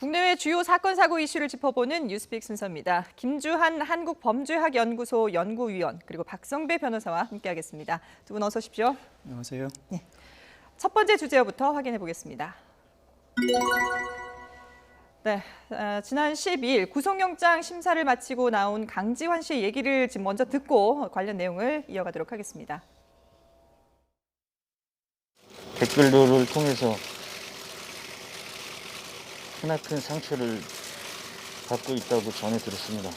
국내외 주요 사건 사고 이슈를 짚어보는 뉴스픽 순서입니다. 김주한 한국범죄학연구소 연구위원 그리고 박성배 변호사와 함께하겠습니다. 두 분 어서 오십시오. 안녕하세요. 네. 첫 번째 주제부터 확인해 보겠습니다. 네, 지난 12일 구속영장 심사를 마치고 나온 강지환 씨 얘기를 지금 먼저 듣고 관련 내용을 이어가도록 하겠습니다. 댓글들을 통해서 크나큰 상처를 받고 있다고 전해 들었습니다.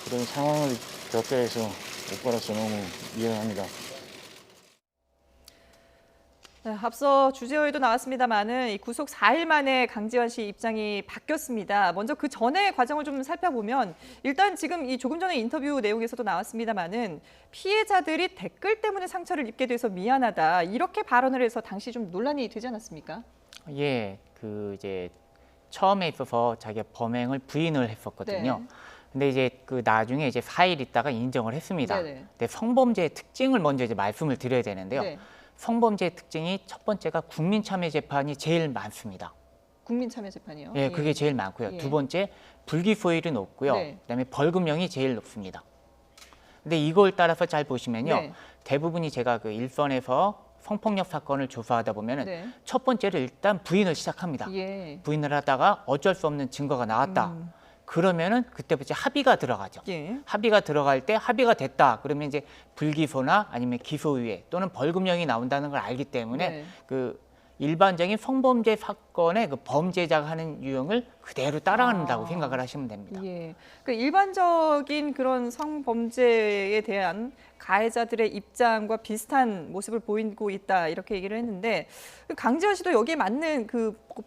그런 상황을 겪게 해서 오빠로서 너무 미안합니다. 네, 앞서 주제어에도 나왔습니다만은 구속 4일 만에 강지환 씨 입장이 바뀌었습니다. 먼저 그 전의 과정을 좀 살펴보면 일단 지금 이 조금 전에 인터뷰 내용에서도 나왔습니다만은 피해자들이 댓글 때문에 상처를 입게 돼서 미안하다 이렇게 발언을 해서 당시 좀 논란이 되지 않았습니까? 예, 이제 처음에 있어서 자기가 범행을 부인을 했었거든요. 네. 근데 이제 나중에 이제 4일 있다가 인정을 했습니다. 네네. 근데 성범죄의 특징을 먼저 이제 말씀을 드려야 되는데요. 네. 성범죄의 특징이 첫 번째가 국민참여재판이 제일 많습니다. 국민참여재판이요? 예, 그게 제일 많고요. 예. 두 번째 불기소율이 높고요. 네. 그다음에 벌금형이 제일 높습니다. 근데 이걸 따라서 잘 보시면요. 네. 대부분이 제가 일선에서 성폭력 사건을 조사하다 보면은 네. 첫 번째로 일단 부인을 시작합니다. 예. 부인을 하다가 어쩔 수 없는 증거가 나왔다. 그러면은 그때부터 하비가 들어가죠. 예. 합의가 들어갈 때 합의가 됐다. 그러면 이제 불기소나 아니면 기소유예 또는 벌금형이 나온다는 걸 알기 때문에 네. 일반적인 성범죄 사건의 범죄자가 하는 유형을 그대로 따라간다고 생각을 하시면 됩니다. 예. 일반적인 그런 성범죄에 대한 가해자들의 입장과 비슷한 모습을 보이고 있다 이렇게 얘기를 했는데 강지환 씨도 여기에 맞는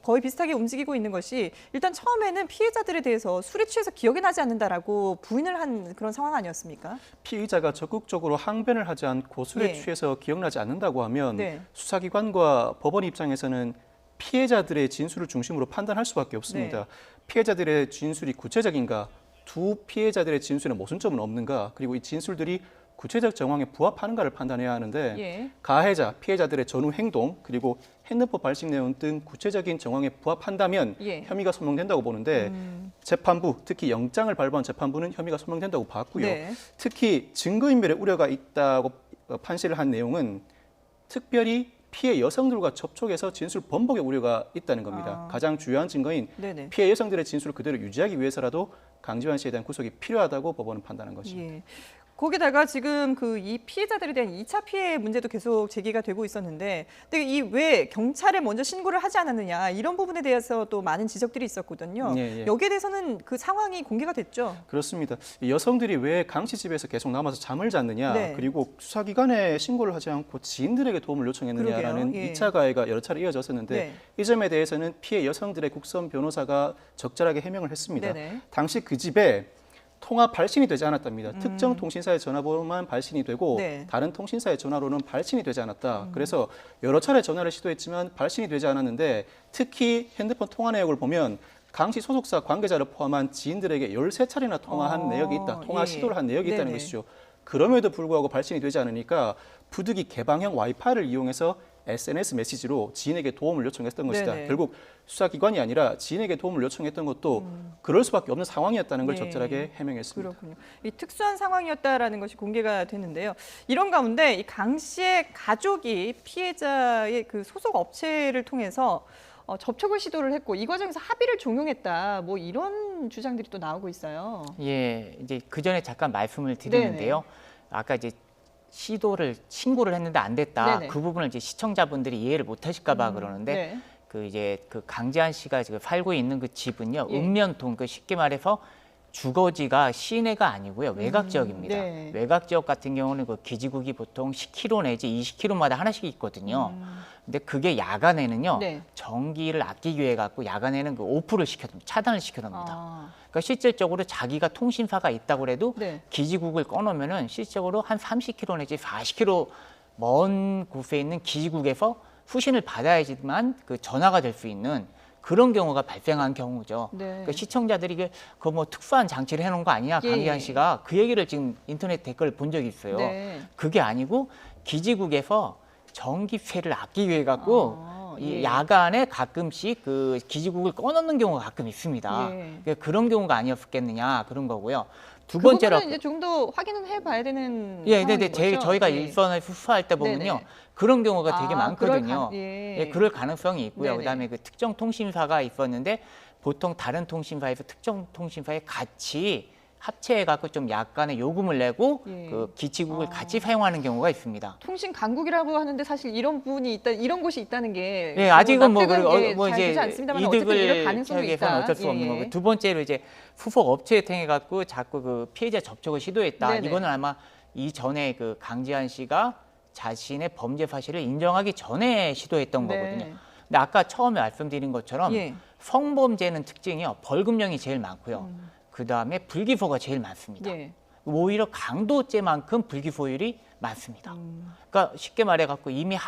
거의 비슷하게 움직이고 있는 것이 일단 처음에는 피해자들에 대해서 술에 취해서 기억이 나지 않는다라고 부인을 한 그런 상황 아니었습니까? 피의자가 적극적으로 항변을 하지 않고 술에 예. 취해서 기억나지 않는다고 하면 네. 수사기관과 법원 입장에서는 피해자들의 진술을 중심으로 판단할 수밖에 없습니다. 네. 피해자들의 진술이 구체적인가, 두 피해자들의 진술에 모순점은 없는가, 그리고 이 진술들이 구체적 정황에 부합하는가를 판단해야 하는데 예. 가해자, 피해자들의 전후 행동, 그리고 핸드폰 발신 내용 등 구체적인 정황에 부합한다면 예. 혐의가 소명된다고 보는데 재판부, 특히 영장을 발부한 재판부는 혐의가 소명된다고 봤고요. 네. 특히 증거인멸의 우려가 있다고 판시를 한 내용은 특별히 피해 여성들과 접촉해서 진술 번복의 우려가 있다는 겁니다. 가장 주요한 증거인 네네. 피해 여성들의 진술을 그대로 유지하기 위해서라도 강지환 씨에 대한 구속이 필요하다고 법원은 판단한 것입니다. 예. 거기다가 지금 이 피해자들에 대한 2차 피해 문제도 계속 제기가 되고 있었는데, 근데 왜 경찰에 먼저 신고를 하지 않았느냐 이런 부분에 대해서도 많은 지적들이 있었거든요. 예. 여기에 대해서는 그 상황이 공개가 됐죠. 그렇습니다. 이 여성들이 왜 강 씨 집에서 계속 남아서 잠을 잤느냐, 네. 그리고 수사기관에 신고를 하지 않고 지인들에게 도움을 요청했느냐라는 그러게요. 예. 2차 가해가 여러 차례 이어졌었는데 네. 이 점에 대해서는 피해 여성들의 국선 변호사가 적절하게 해명을 했습니다. 네네. 당시 그 집에 통화 발신이 되지 않았답니다. 특정 통신사의 전화번호만 발신이 되고 네. 다른 통신사의 전화로는 발신이 되지 않았다. 그래서 여러 차례 전화를 시도했지만 발신이 되지 않았는데 특히 핸드폰 통화 내역을 보면 강 씨 소속사 관계자를 포함한 지인들에게 13차례나 통화한 내역이 있다. 통화 예. 시도를 한 내역이 있다는 네네. 것이죠. 그럼에도 불구하고 발신이 되지 않으니까 부득이 개방형 와이파이를 이용해서 SNS 메시지로 지인에게 도움을 요청했던 것이다. 네네. 결국 수사기관이 아니라 지인에게 도움을 요청했던 것도 그럴 수밖에 없는 상황이었다는 걸 예. 적절하게 해명했습니다. 그렇군요. 이 특수한 상황이었다라는 것이 공개가 됐는데요. 이런 가운데 이 강 씨의 가족이 피해자의 소속 업체를 통해서 접촉을 시도를 했고 이 과정에서 합의를 종용했다. 뭐 이런 주장들이 또 나오고 있어요. 예, 이제 그 전에 잠깐 말씀을 드리는데요. 아까 이제 신고를 했는데 안 됐다. 네네. 그 부분을 이제 시청자분들이 이해를 못 하실까봐 그러는데 네. 강지환 씨가 지금 살고 있는 그 집은요. 예. 읍면동 쉽게 말해서 주거지가 시내가 아니고요. 외곽 지역입니다. 네. 외곽 지역 같은 경우는 기지국이 보통 10km 내지 20km마다 하나씩 있거든요. 근데 그게 야간에는요. 네. 전기를 아끼기 위해 갖고 야간에는 오프를 시켜둡니다. 차단을 시켜둡니다. 아, 그러니까 실질적으로 자기가 통신사가 있다고 해도 네. 기지국을 꺼놓으면은 실질적으로 한 30km 내지 40km 먼 곳에 있는 기지국에서 수신을 받아야지만 전화가 될 수 있는 그런 경우가 발생한 경우죠. 네. 그러니까 시청자들이 뭐 특수한 장치를 해놓은 거 아니냐, 예, 강기환 예. 씨가 그 얘기를 지금 인터넷 댓글을 본 적이 있어요. 네. 그게 아니고 기지국에서 전기세를 아끼기 위해 갖고 이 예. 야간에 가끔씩 그 기지국을 꺼놓는 경우가 가끔 있습니다. 예. 그러니까 그런 경우가 아니었겠느냐 그런 거고요. 두 그 번째로 부분은 이제 좀 더 확인은 해봐야 되는 예, 상황인 네네. 거죠? 저희가 예. 일선을 수사할 때 보면요. 네네. 그런 경우가 되게 아, 많거든요. 예. 그럴 가능성이 있고요. 네네. 그다음에 그 특정 통신사가 있었는데 보통 다른 통신사에서 특정 통신사에 같이 합체해갖고 좀 약간의 요금을 내고 예. 그 기지국을 아. 같이 사용하는 경우가 있습니다. 통신 강국이라고 하는데 사실 이런 부분이 있다, 이런 곳이 있다는 게 예, 아직은 뭐, 납득은 뭐 잘 이제 되지 않습니다만 어쨌든 이럴 이득을 가능성이 취하기에서는 있다. 어쩔 수 없는 예, 예. 거고. 두 번째로 이제 후속 업체에 통해 갖고 자꾸 그 피해자 접촉을 시도했다. 네네. 이거는 아마 이전에 그 강지한 씨가 자신의 범죄 사실을 인정하기 전에 시도했던 네. 거거든요. 근데 아까 처음에 말씀드린 것처럼 예. 성범죄는 특징이요. 벌금형이 제일 많고요. 그다음에 불기소가 제일 많습니다. 예. 오히려 강도죄만큼 불기소율이 많습니다. 그러니까 쉽게 말해 갖고 이미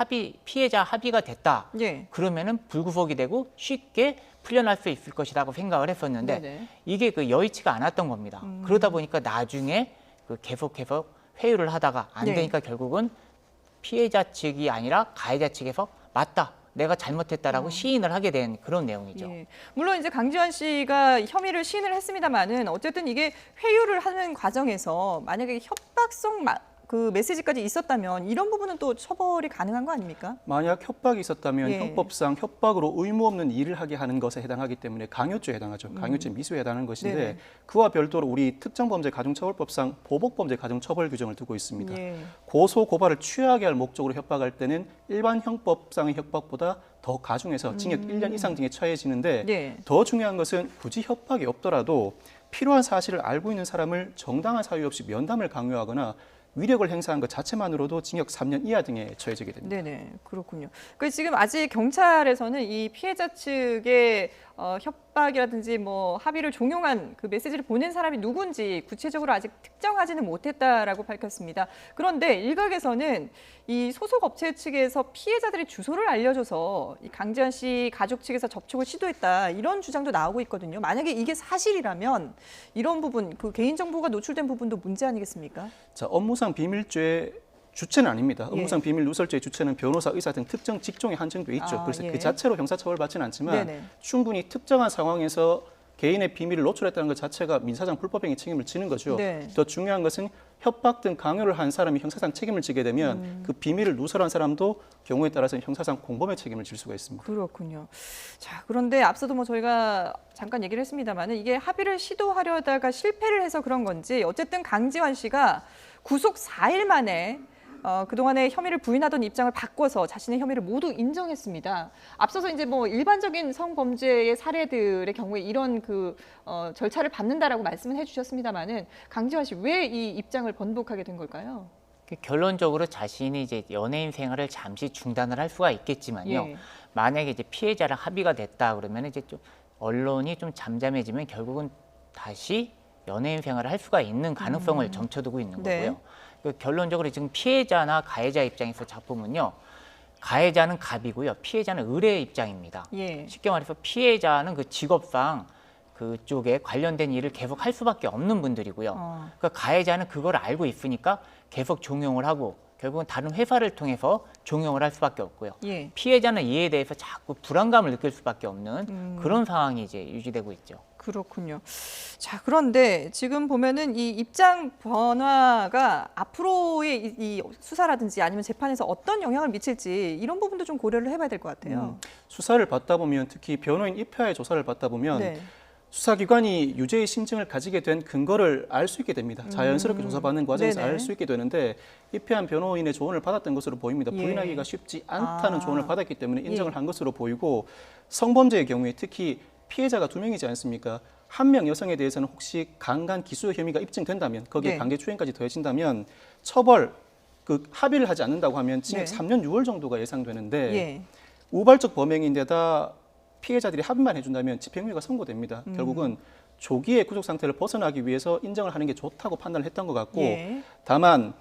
피해자 합의가 됐다. 예. 그러면은 불구속이 되고 쉽게 풀려날 수 있을 것이라고 생각을 했었는데 네네. 이게 그 여의치가 않았던 겁니다. 그러다 보니까 나중에 그 계속해서 회유를 하다가 안 네. 되니까 결국은 피해자 측이 아니라 가해자 측에서 맞다. 내가 잘못했다라고 시인을 하게 된 그런 내용이죠. 예. 물론 이제 강지환 씨가 혐의를 시인을 했습니다만은 어쨌든 이게 회유를 하는 과정에서 만약에 협박성 그 메시지까지 있었다면 이런 부분은 또 처벌이 가능한 거 아닙니까? 만약 협박이 있었다면 예. 형법상 협박으로 의무 없는 일을 하게 하는 것에 해당하기 때문에 강요죄에 해당하죠. 강요죄 미수에 해당하는 것인데 네네. 그와 별도로 우리 특정범죄 가중처벌법상 보복범죄 가중처벌 규정을 두고 있습니다. 예. 고소 고발을 취하게 할 목적으로 협박할 때는 일반 형법상의 협박보다 더 가중해서 징역 1년 이상 등에 처해지는데 예. 더 중요한 것은 굳이 협박이 없더라도 필요한 사실을 알고 있는 사람을 정당한 사유 없이 면담을 강요하거나 위력을 행사한 것 자체만으로도 징역 3년 이하 등에 처해지게 됩니다. 네네, 그렇군요. 그 지금 아직 경찰에서는 이 피해자 측의 협박이라든지 뭐 합의를 종용한 그 메시지를 보낸 사람이 누군지 구체적으로 아직 특정하지는 못했다라고 밝혔습니다. 그런데 일각에서는 이 소속 업체 측에서 피해자들의 주소를 알려줘서 이 강지한 씨 가족 측에서 접촉을 시도했다 이런 주장도 나오고 있거든요. 만약에 이게 사실이라면 이런 부분, 그 개인정보가 노출된 부분도 문제 아니겠습니까? 자, 업무상 비밀죄 주체는 아닙니다. 예. 업무상 비밀 누설죄의 주체는 변호사, 의사 등 특정 직종에 한정돼 있죠. 아, 그래서 예. 그 자체로 형사처벌받지는 않지만 네네. 충분히 특정한 상황에서 개인의 비밀을 노출했다는 것 자체가 민사상 불법행위 책임을 지는 거죠. 네. 더 중요한 것은 협박 등 강요를 한 사람이 형사상 책임을 지게 되면 그 비밀을 누설한 사람도 경우에 따라서는 형사상 공범의 책임을 질 수가 있습니다. 그렇군요. 자, 그런데 앞서도 뭐 저희가 잠깐 얘기를 했습니다만은 이게 합의를 시도하려다가 실패를 해서 그런 건지 어쨌든 강지환 씨가 구속 4일 만에 그동안의 혐의를 부인하던 입장을 바꿔서 자신의 혐의를 모두 인정했습니다. 앞서서 이제 뭐 일반적인 성범죄의 사례들의 경우에 이런 그 절차를 받는다라고 말씀을 해주셨습니다만은 강지환 씨 왜 이 입장을 번복하게 된 걸까요? 결론적으로 자신이 이제 연예인 생활을 잠시 중단을 할 수가 있겠지만요. 예. 만약에 이제 피해자랑 합의가 됐다 그러면 이제 좀 언론이 좀 잠잠해지면 결국은 다시 연예인 생활을 할 수가 있는 가능성을 점쳐두고 있는 네. 거고요. 결론적으로 지금 피해자나 가해자 입장에서 작품은요. 가해자는 갑이고요. 피해자는 을의 입장입니다. 예. 쉽게 말해서 피해자는 그 직업상 그쪽에 관련된 일을 계속 할 수밖에 없는 분들이고요. 그러니까 가해자는 그걸 알고 있으니까 계속 종용을 하고 결국은 다른 회사를 통해서 종용을 할 수밖에 없고요. 예. 피해자는 이에 대해서 자꾸 불안감을 느낄 수밖에 없는 그런 상황이 이제 유지되고 있죠. 그렇군요. 자, 그런데 지금 보면은 이 입장 변화가 앞으로의 이 수사라든지 아니면 재판에서 어떤 영향을 미칠지 이런 부분도 좀 고려를 해봐야 될 것 같아요. 수사를 받다 보면 특히 변호인 입회의 조사를 받다 보면 네. 수사기관이 유죄의 심증을 가지게 된 근거를 알 수 있게 됩니다. 자연스럽게 조사받는 과정에서 네네. 알 수 있게 되는데 입회한 변호인의 조언을 받았던 것으로 보입니다. 예. 부인하기가 쉽지 않다는 조언을 받았기 때문에 인정을 예. 한 것으로 보이고 성범죄의 경우에 특히 피해자가 2명이지 않습니까? 한 명 여성에 대해서는 혹시 강간 기수 혐의가 입증된다면 거기에 네. 강제추행까지 더해진다면 처벌 합의를 하지 않는다고 하면 징역 네. 3년 6월 정도가 예상되는데 예. 우발적 범행인데다 피해자들이 합의만 해준다면 집행유예가 선고됩니다. 결국은 조기에 구속 상태를 벗어나기 위해서 인정을 하는 게 좋다고 판단을 했던 것 같고 예. 다만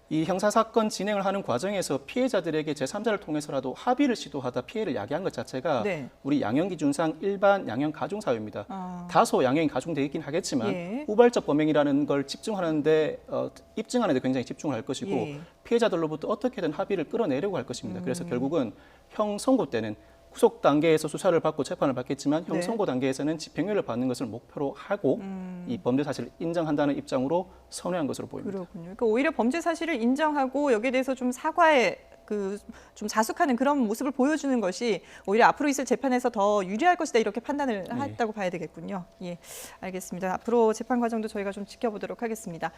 이 형사사건 진행을 하는 과정에서 피해자들에게 제3자를 통해서라도 합의를 시도하다 피해를 야기한 것 자체가 네. 우리 양형기준상 일반 양형 가중사유입니다. 다소 양형이 가중돼 있긴 하겠지만 예. 우발적 범행이라는 걸 집중하는데 입증하는 데 굉장히 집중을 할 것이고 예. 피해자들로부터 어떻게든 합의를 끌어내려고 할 것입니다. 그래서 결국은 형 선고 때는 후속 단계에서 수사를 받고 재판을 받겠지만 네. 형선고 단계에서는 집행유예를 받는 것을 목표로 하고 이 범죄 사실을 인정한다는 입장으로 선회한 것으로 보입니다. 그렇군요. 그러니까 오히려 범죄 사실을 인정하고 여기에 대해서 좀 사과에 좀 자숙하는 그런 모습을 보여주는 것이 오히려 앞으로 있을 재판에서 더 유리할 것이다 이렇게 판단을 했다고 봐야 되겠군요. 예, 알겠습니다. 앞으로 재판 과정도 저희가 좀 지켜보도록 하겠습니다.